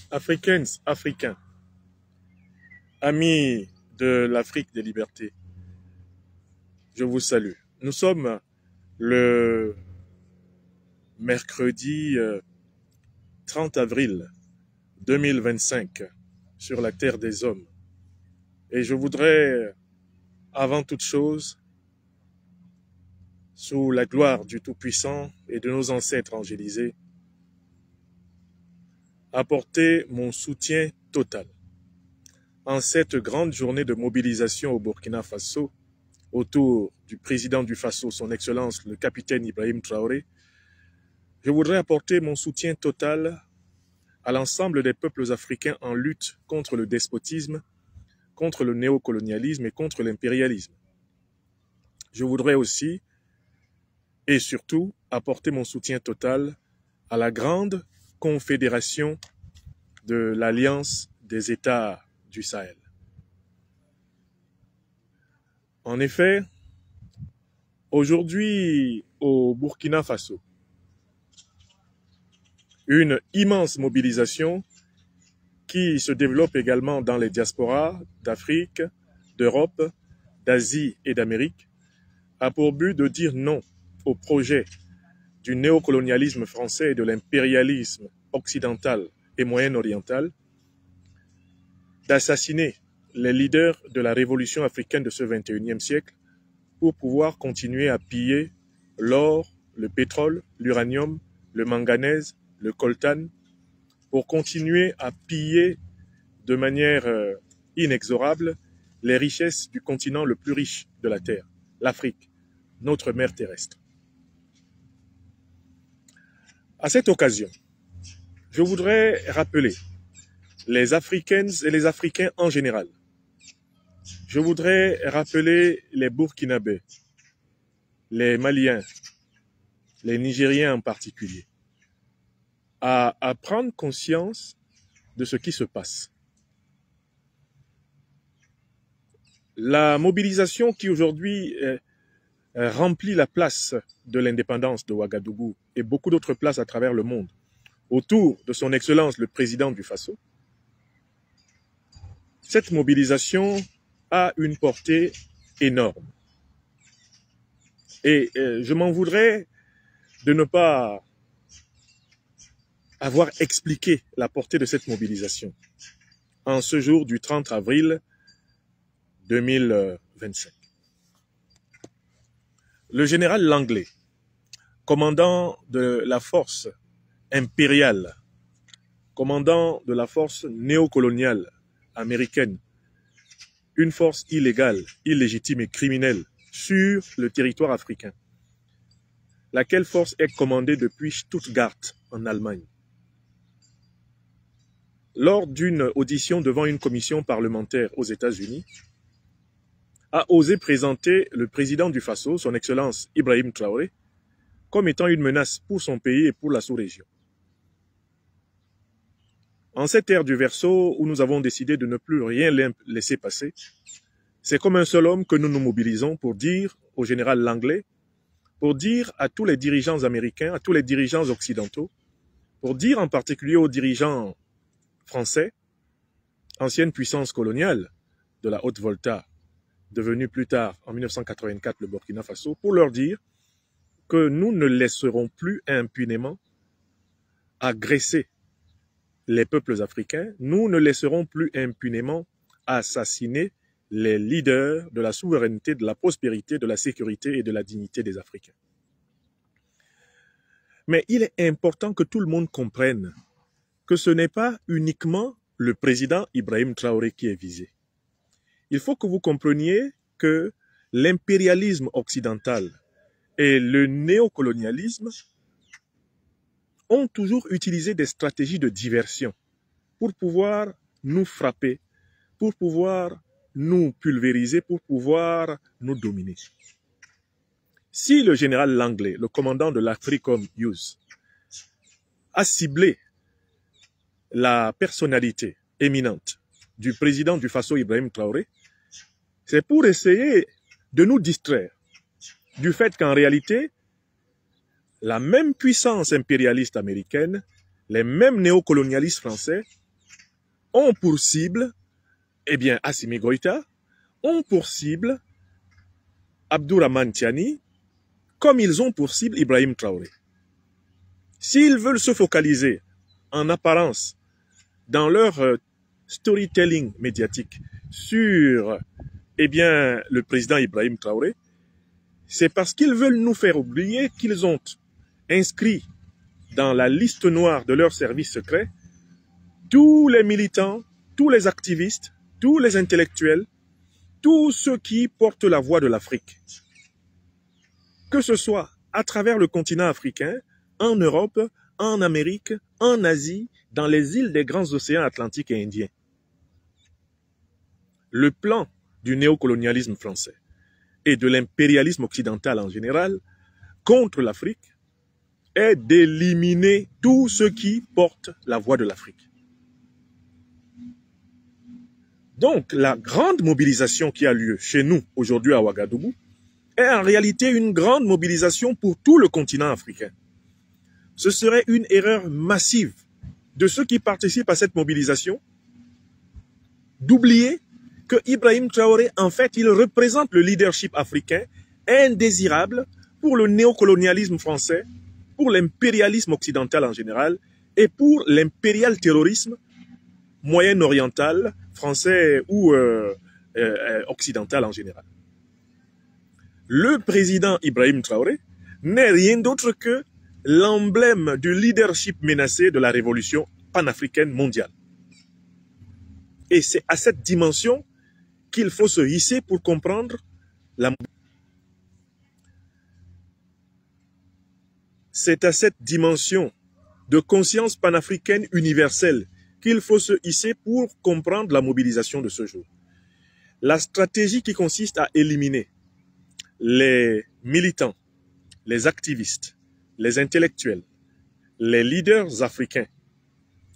Africaines, Africains, amis de l'Afrique des libertés, je vous salue. Nous sommes le mercredi 30 avril 2025 sur la terre des hommes. Et je voudrais, avant toute chose, sous la gloire du Tout-Puissant et de nos ancêtres angélisés, apporter mon soutien total en cette grande journée de mobilisation au Burkina Faso autour du président du Faso, son Excellence le capitaine Ibrahim Traoré. Je voudrais apporter mon soutien total à l'ensemble des peuples africains en lutte contre le despotisme, contre le néocolonialisme et contre l'impérialisme. Je voudrais aussi et surtout apporter mon soutien total à la grande confédération de l'Alliance des États du Sahel. En effet, aujourd'hui au Burkina Faso, une immense mobilisation qui se développe également dans les diasporas d'Afrique, d'Europe, d'Asie et d'Amérique a pour but de dire non au projet du néocolonialisme français et de l'impérialisme occidental et moyen-oriental, d'assassiner les leaders de la révolution africaine de ce 21e siècle pour pouvoir continuer à piller l'or, le pétrole, l'uranium, le manganèse, le coltan, pour continuer à piller de manière inexorable les richesses du continent le plus riche de la Terre, l'Afrique, notre mère terrestre. À cette occasion, je voudrais rappeler les Africaines et les Africains en général. Je voudrais rappeler les Burkinabés, les Maliens, les Nigériens en particulier, à prendre conscience de ce qui se passe. La mobilisation qui aujourd'hui remplit la place de l'indépendance de Ouagadougou et beaucoup d'autres places à travers le monde autour de son Excellence le président du Faso, cette mobilisation a une portée énorme. Et je m'en voudrais de ne pas avoir expliqué la portée de cette mobilisation en ce jour du 30 avril 2025. Le général Langley, commandant de la force impériale, commandant de la force néocoloniale américaine, une force illégale, illégitime et criminelle sur le territoire africain, laquelle force est commandée depuis Stuttgart en Allemagne. Lors d'une audition devant une commission parlementaire aux États-Unis, a osé présenter le président du Faso, son Excellence Ibrahim Traoré, comme étant une menace pour son pays et pour la sous-région. En cette ère du Verseau où nous avons décidé de ne plus rien laisser passer, c'est comme un seul homme que nous nous mobilisons pour dire au général Langley, pour dire à tous les dirigeants américains, à tous les dirigeants occidentaux, pour dire en particulier aux dirigeants français, ancienne puissance coloniale de la Haute-Volta, devenue plus tard en 1984 le Burkina Faso, pour leur dire que nous ne laisserons plus impunément agresser les peuples africains, nous ne laisserons plus impunément assassiner les leaders de la souveraineté, de la prospérité, de la sécurité et de la dignité des Africains. Mais il est important que tout le monde comprenne que ce n'est pas uniquement le président Ibrahim Traoré qui est visé. Il faut que vous compreniez que l'impérialisme occidental et le néocolonialisme ont toujours utilisé des stratégies de diversion pour pouvoir nous frapper, pour pouvoir nous pulvériser, pour pouvoir nous dominer. Si le général Langley, le commandant de l'Africom Youth, a ciblé la personnalité éminente du président du Faso Ibrahim Traoré, c'est pour essayer de nous distraire du fait qu'en réalité, la même puissance impérialiste américaine, les mêmes néocolonialistes français ont pour cible, eh bien, Assimi Goïta, ont pour cible Abdourahmane Tiani, comme ils ont pour cible Ibrahim Traoré. S'ils veulent se focaliser en apparence dans leur storytelling médiatique sur le président Ibrahim Traoré, c'est parce qu'ils veulent nous faire oublier qu'ils ont inscrit dans la liste noire de leurs services secrets tous les militants, tous les activistes, tous les intellectuels, tous ceux qui portent la voix de l'Afrique. Que ce soit à travers le continent africain, en Europe, en Amérique, en Asie, dans les îles des grands océans Atlantiques et Indiens. Le plan du néocolonialisme français et de l'impérialisme occidental en général contre l'Afrique est d'éliminer tous ceux qui portent la voix de l'Afrique. Donc, la grande mobilisation qui a lieu chez nous aujourd'hui à Ouagadougou est en réalité une grande mobilisation pour tout le continent africain. Ce serait une erreur massive de ceux qui participent à cette mobilisation d'oublier que Ibrahim Traoré, en fait, il représente le leadership africain indésirable pour le néocolonialisme français, pour l'impérialisme occidental en général et pour l'impérial terrorisme moyen-oriental, français ou occidental en général. Le président Ibrahim Traoré n'est rien d'autre que l'emblème du leadership menacé de la révolution panafricaine mondiale. Et c'est à cette dimension qu'il faut se hisser pour comprendre la... C'est à cette dimension de conscience panafricaine universelle qu'il faut se hisser pour comprendre la mobilisation de ce jour. La stratégie qui consiste à éliminer les militants, les activistes, les intellectuels, les leaders africains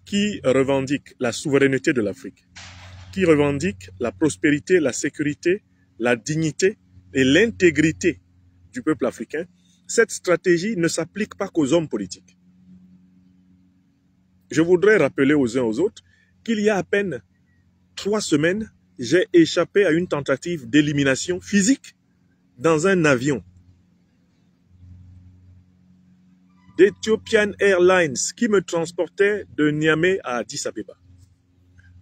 qui revendiquent la souveraineté de l'Afrique, qui revendiquent la prospérité, la sécurité, la dignité et l'intégrité du peuple africain, cette stratégie ne s'applique pas qu'aux hommes politiques. Je voudrais rappeler aux uns aux autres qu'il y a à peine 3 semaines, j'ai échappé à une tentative d'élimination physique dans un avion d'Ethiopian Airlines qui me transportait de Niamey à Addis Abeba.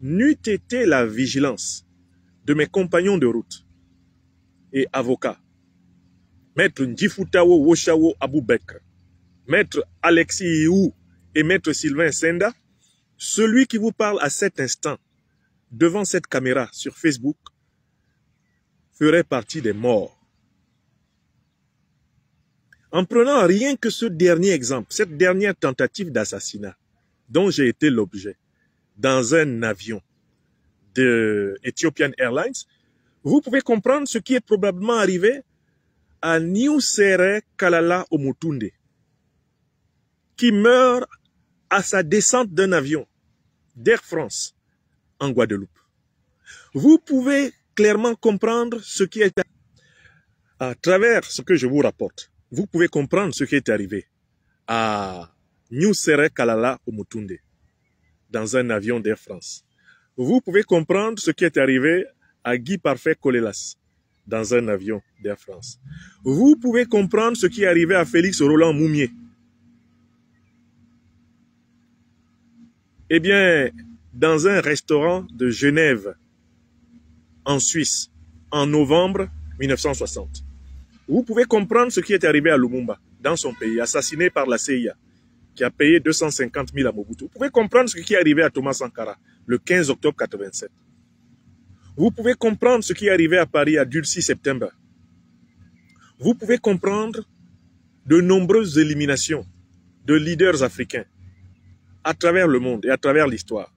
N'eût été la vigilance de mes compagnons de route et avocats, Maître Ndjifutawo Woshawo Aboubekr, Maître Alexis Iou et Maître Sylvain Senda, celui qui vous parle à cet instant devant cette caméra sur Facebook ferait partie des morts. En prenant rien que ce dernier exemple, cette dernière tentative d'assassinat dont j'ai été l'objet dans un avion de Ethiopian Airlines, vous pouvez comprendre ce qui est probablement arrivé à Niusere Kalala Omotunde, qui meurt à sa descente d'un avion d'Air France en Guadeloupe. Vous pouvez clairement comprendre ce qui est à travers ce que je vous rapporte. Vous pouvez comprendre ce qui est arrivé à Niusere Kalala Omotunde dans un avion d'Air France. Vous pouvez comprendre ce qui est arrivé à Guy Parfait Kolelas dans un avion d'Air France. Vous pouvez comprendre ce qui est arrivé à Félix Roland Moumier. Eh bien, dans un restaurant de Genève, en Suisse, en novembre 1960. Vous pouvez comprendre ce qui est arrivé à Lumumba, dans son pays, assassiné par la CIA, qui a payé 250 000 à Mobutu. Vous pouvez comprendre ce qui est arrivé à Thomas Sankara, le 15 octobre 1987. Vous pouvez comprendre ce qui est arrivé à Paris à Dulcie September. Vous pouvez comprendre de nombreuses éliminations de leaders africains à travers le monde et à travers l'histoire,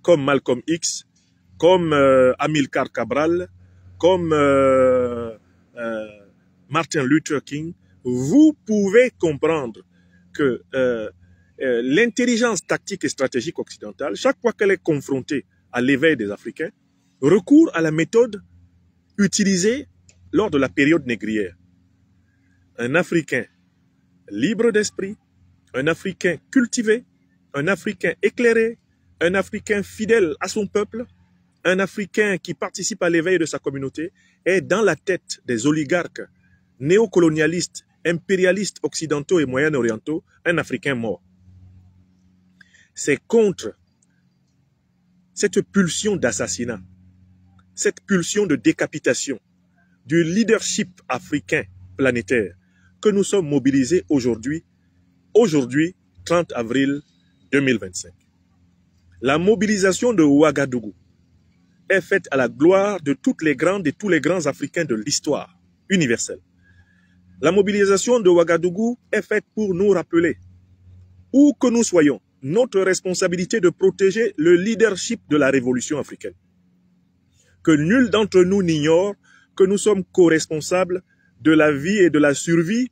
comme Malcolm X, comme Amilcar Cabral, comme Martin Luther King. Vous pouvez comprendre que l'intelligence tactique et stratégique occidentale, chaque fois qu'elle est confrontée à l'éveil des Africains, recourt à la méthode utilisée lors de la période négrière. Un Africain libre d'esprit, un Africain cultivé, un Africain éclairé, un Africain fidèle à son peuple, un Africain qui participe à l'éveil de sa communauté, est dans la tête des oligarques néocolonialistes, impérialistes occidentaux et moyen-orientaux, un Africain mort. C'est contre cette pulsion d'assassinat, cette pulsion de décapitation du leadership africain planétaire que nous sommes mobilisés aujourd'hui, 30 avril 2025. La mobilisation de Ouagadougou est faite à la gloire de toutes les grandes et tous les grands Africains de l'histoire universelle. La mobilisation de Ouagadougou est faite pour nous rappeler, où que nous soyons, notre responsabilité de protéger le leadership de la révolution africaine. Que nul d'entre nous n'ignore que nous sommes co-responsables de la vie et de la survie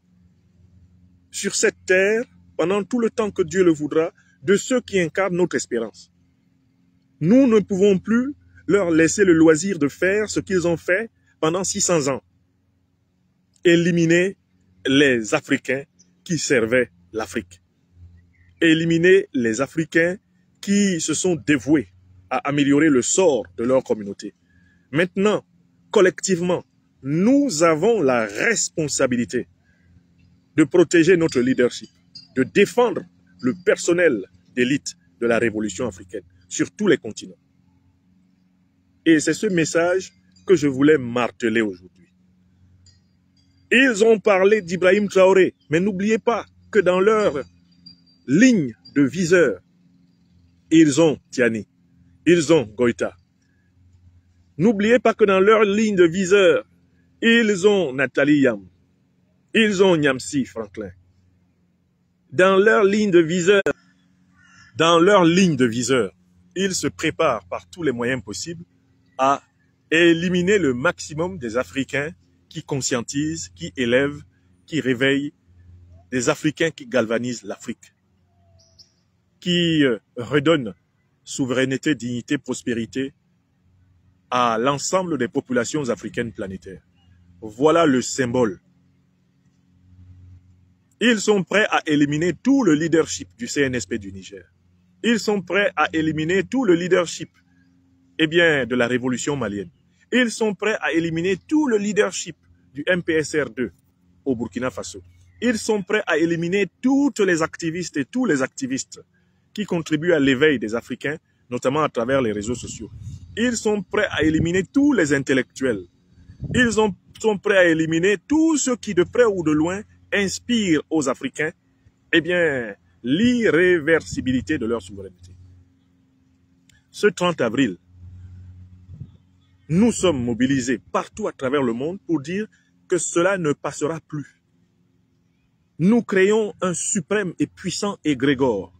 sur cette terre pendant tout le temps que Dieu le voudra, de ceux qui incarnent notre espérance. Nous ne pouvons plus leur laisser le loisir de faire ce qu'ils ont fait pendant 600 ans. Éliminer les Africains qui servaient l'Afrique. Éliminer les Africains qui se sont dévoués à améliorer le sort de leur communauté. Maintenant, collectivement, nous avons la responsabilité de protéger notre leadership, de défendre le personnel d'élite de la révolution africaine sur tous les continents. Et c'est ce message que je voulais marteler aujourd'hui. Ils ont parlé d'Ibrahim Traoré, mais n'oubliez pas que dans leur ligne de viseur, ils ont Tiani, ils ont Goïta. N'oubliez pas que dans leur ligne de viseur, ils ont Nathalie Yam, ils ont Nyamsi Franklin. Dans leur ligne de viseur, ils se préparent par tous les moyens possibles à éliminer le maximum des Africains qui conscientisent, qui élèvent, qui réveillent, des Africains qui galvanisent l'Afrique, qui redonnent souveraineté, dignité, prospérité à l'ensemble des populations africaines planétaires. Voilà le symbole. Ils sont prêts à éliminer tout le leadership du CNSP du Niger. Ils sont prêts à éliminer tout le leadership de la révolution malienne. Ils sont prêts à éliminer tout le leadership du MPSR2 au Burkina Faso. Ils sont prêts à éliminer toutes les activistes et tous les activistes qui contribuent à l'éveil des Africains, notamment à travers les réseaux sociaux. Ils sont prêts à éliminer tous les intellectuels. Ils sont prêts à éliminer tous ceux qui, de près ou de loin, inspirent aux Africains l'irréversibilité de leur souveraineté. Ce 30 avril, nous sommes mobilisés partout à travers le monde pour dire que cela ne passera plus. Nous créons un suprême et puissant égrégore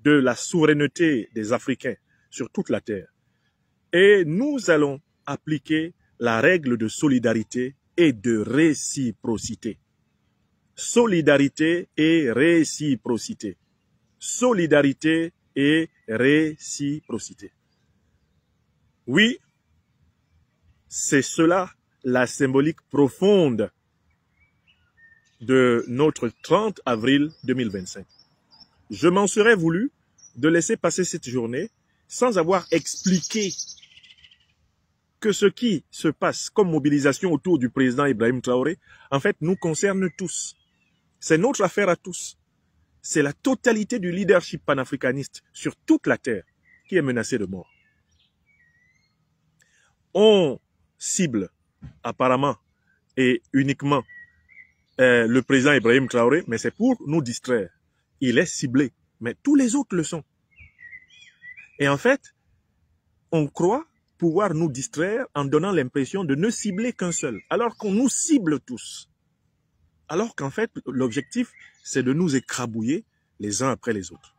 de la souveraineté des Africains sur toute la terre. Et nous allons appliquer la règle de solidarité et de réciprocité. Solidarité et réciprocité. Solidarité et réciprocité. Oui, c'est cela la symbolique profonde de notre 30 avril 2025. Je m'en serais voulu de laisser passer cette journée sans avoir expliqué que ce qui se passe comme mobilisation autour du président Ibrahim Traoré, en fait, nous concerne tous. C'est notre affaire à tous. C'est la totalité du leadership panafricaniste sur toute la terre qui est menacée de mort. On cible apparemment et uniquement le président Ibrahim Traoré, mais c'est pour nous distraire. Il est ciblé, mais tous les autres le sont. Et en fait, on croit pouvoir nous distraire en donnant l'impression de ne cibler qu'un seul, alors qu'on nous cible tous. Alors qu'en fait, l'objectif, c'est de nous écrabouiller les uns après les autres.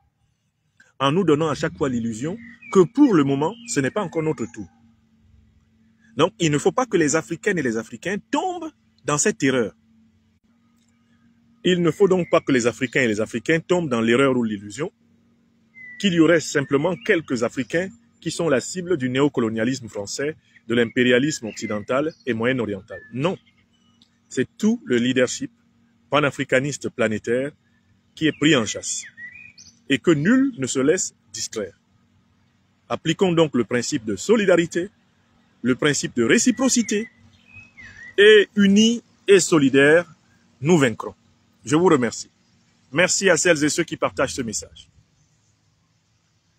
En nous donnant à chaque fois l'illusion que pour le moment, ce n'est pas encore notre tour. Donc, il ne faut pas que les Africaines et les Africains tombent dans cette erreur. Il ne faut donc pas que les Africains et les Africains tombent dans l'erreur ou l'illusion qu'il y aurait simplement quelques Africains qui sont la cible du néocolonialisme français, de l'impérialisme occidental et moyen-oriental. Non, c'est tout le leadership panafricaniste planétaire qui est pris en chasse et que nul ne se laisse distraire. Appliquons donc le principe de solidarité, le principe de réciprocité, et unis et solidaires, nous vaincrons. Je vous remercie. Merci à celles et ceux qui partagent ce message.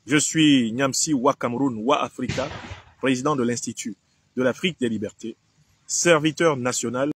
Je suis Nyamsi Wa Cameroun Wa Africa, président de l'Institut de l'Afrique des Libertés, serviteur national